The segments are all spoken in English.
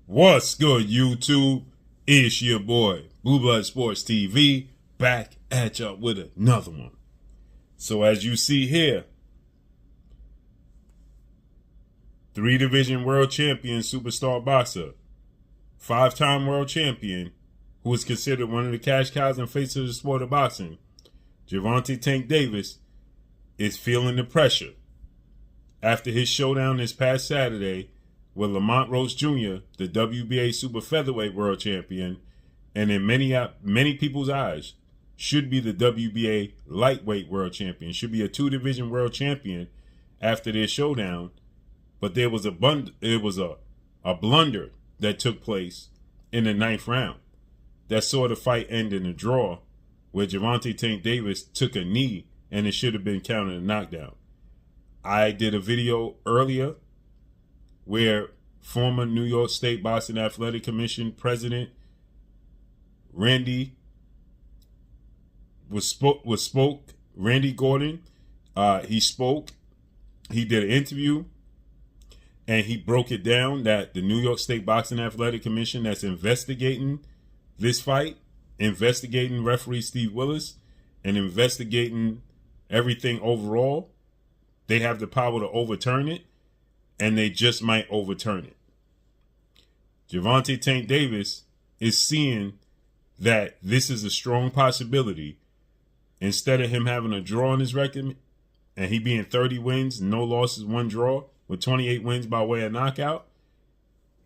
What's good, YouTube? It's your boy, Blue Blood Sports TV, back at y'all with another one. So as you see here, 3-division world champion superstar boxer, 5-time world champion, who is considered one of the cash cows and face of the sport of boxing, Gervonta Tank Davis, is feeling the pressure after his showdown this past Saturday with Roach Jr., the WBA super featherweight world champion, and in many people's eyes, should be the WBA lightweight world champion, should be a 2-division world champion after their showdown. But there was a blunder that took place in the 9th round that saw the fight end in a draw, where Gervonta Tank Davis took a knee and it should have been counted a knockdown. I did a video earlier where former New York State Boxing Athletic Commission president Randy Randy Gordon. He spoke. He did an interview, and he broke it down that the New York State Boxing Athletic Commission that's investigating this fight, investigating referee Steve Willis, and investigating everything overall, they have the power to overturn it, and they just might overturn it. Gervonta Tank Davis is seeing that this is a strong possibility. Instead of him having a draw on his record and he being 30 wins, no losses, 1 draw, with 28 wins by way of knockout,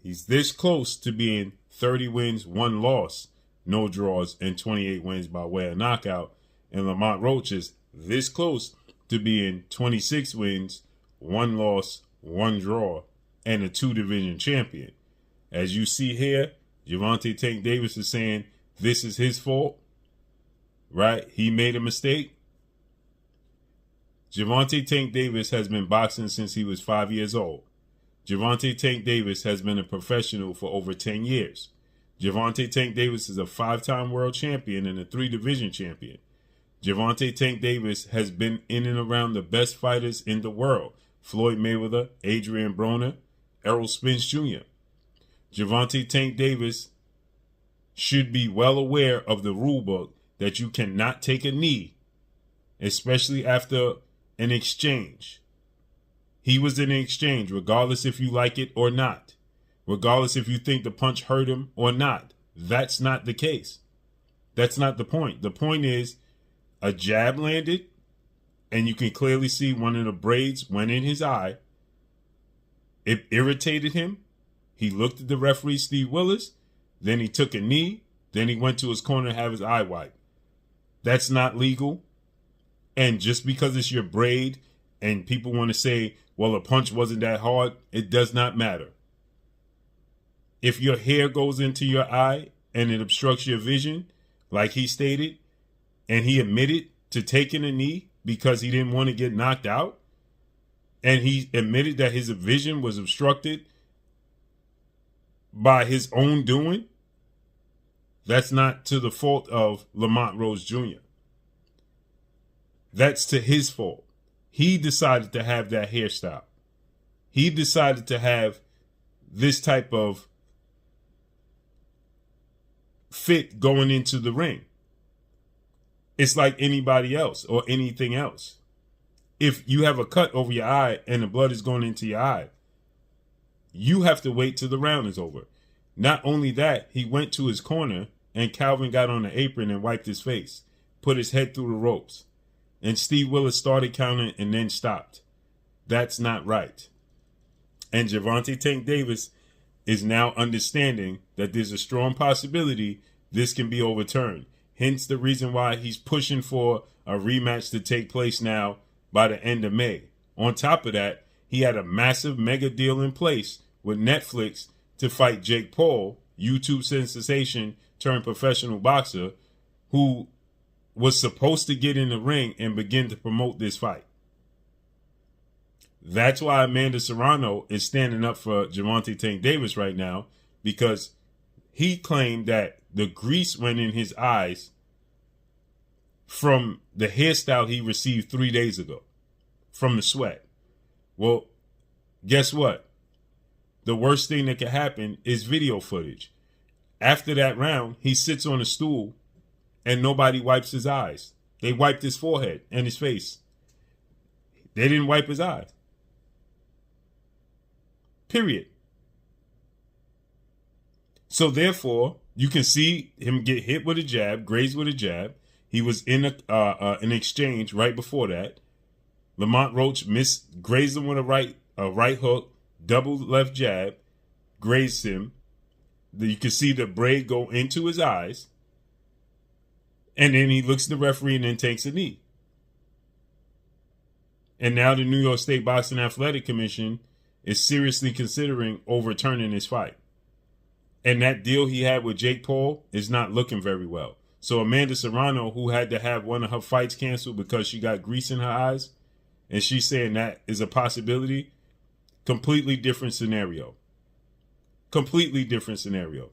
he's this close to being 30 wins, 1 loss, no draws, and 28 wins by way of knockout. And Roach is this close to being 26 wins, 1 loss, 1 draw, and a 2-division champion. As you see here, Gervonta Tank Davis is saying this is his fault, right? He made a mistake. Gervonta Tank Davis has been boxing since he was 5 years old. Gervonta Tank Davis has been a professional for over 10 years. Gervonta Tank Davis is a 5-time world champion and a 3-division champion. Gervonta Tank Davis has been in and around the best fighters in the world: Floyd Mayweather, Adrian Broner, Errol Spence Jr. Gervonta Tank Davis should be well aware of the rule book that you cannot take a knee, especially after an exchange. He was in an exchange, regardless if you like it or not, regardless if you think the punch hurt him or not. That's not the case. That's not the point. The point is a jab landed, and you can clearly see one of the braids went in his eye. It irritated him. He looked at the referee, Steve Willis. Then he took a knee. Then he went to his corner to have his eye wiped. That's not legal. And just because it's your braid and people want to say, well, a punch wasn't that hard, it does not matter. If your hair goes into your eye and it obstructs your vision, like he stated, and he admitted to taking a knee because he didn't want to get knocked out, and he admitted that his vision was obstructed by his own doing, that's not to the fault of Roach Jr. That's to his fault. He decided to have that hairstyle. He decided to have this type of fit going into the ring. It's like anybody else or anything else. If you have a cut over your eye and the blood is going into your eye, you have to wait till the round is over. Not only that, he went to his corner and Calvin got on the apron and wiped his face, put his head through the ropes. And Steve Willis started counting and then stopped. That's not right. And Gervonta Tank Davis is now understanding that there's a strong possibility this can be overturned. Hence the reason why he's pushing for a rematch to take place now by the end of May. On top of that, he had a massive mega deal in place with Netflix to fight Jake Paul, YouTube sensation turned professional boxer, who was supposed to get in the ring and begin to promote this fight. That's why Amanda Serrano is standing up for Gervonta Tank Davis right now, because he claimed that the grease went in his eyes from the hairstyle he received 3 days ago, from the sweat. Well, guess what? the worst thing that could happen is video footage. After that round, he sits on a stool and nobody wipes his eyes. They wiped his forehead and his face. They didn't wipe his eyes. Period. So therefore, you can see him get hit with a jab, grazed with a jab. He was in an exchange right before that. Lamont Roach grazed him with a right hook, double left jab, grazed him. You can see the braid go into his eyes. And then he looks at the referee and then takes a knee. And now the New York State Boxing Athletic Commission is seriously considering overturning his fight. And that deal he had with Jake Paul is not looking very well. So Amanda Serrano, who had to have one of her fights canceled because she got grease in her eyes, and she's saying that is a possibility, completely different scenario. Completely different scenario.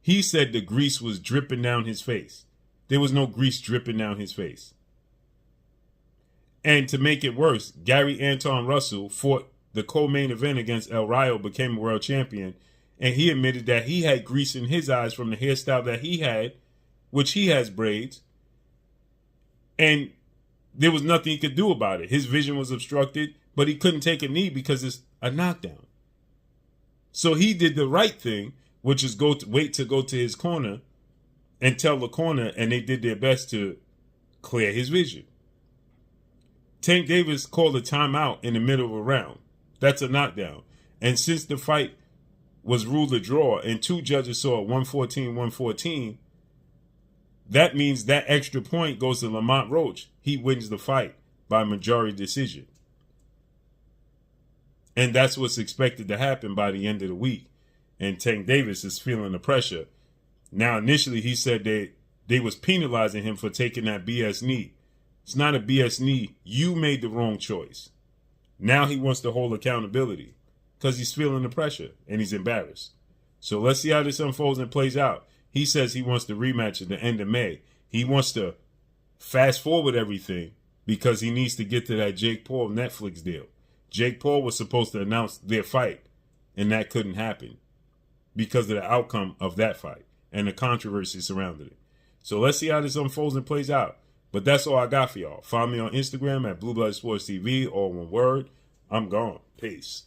He said the grease was dripping down his face. There was no grease dripping down his face. And to make it worse, Gary Anton Russell fought the co-main event against El Rayo, became a world champion, and he admitted that he had grease in his eyes from the hairstyle that he had, which he has braids, and there was nothing he could do about it. His vision was obstructed, but he couldn't take a knee because it's a knockdown. So he did the right thing, which is wait to go to his corner and tell the corner, and they did their best to clear his vision. Tank Davis called a timeout in the middle of a round. That's a knockdown. And since the fight was ruled a draw and two judges saw it 114-114, that means that extra point goes to Lamont Roach. He wins the fight by majority decision. And that's what's expected to happen by the end of the week. And Tank Davis is feeling the pressure. Now, initially, he said they was penalizing him for taking that BS knee. It's not a BS knee. You made the wrong choice. Now he wants to hold accountability because he's feeling the pressure and he's embarrassed. So let's see how this unfolds and plays out. He says he wants the rematch at the end of May. He wants to fast forward everything because he needs to get to that Jake Paul Netflix deal. Jake Paul was supposed to announce their fight, and that couldn't happen because of the outcome of that fight and the controversy surrounding it. So let's see how this unfolds and plays out. But that's all I got for y'all. Follow me on Instagram at Blue Blood Sports TV, all one word. I'm gone. Peace.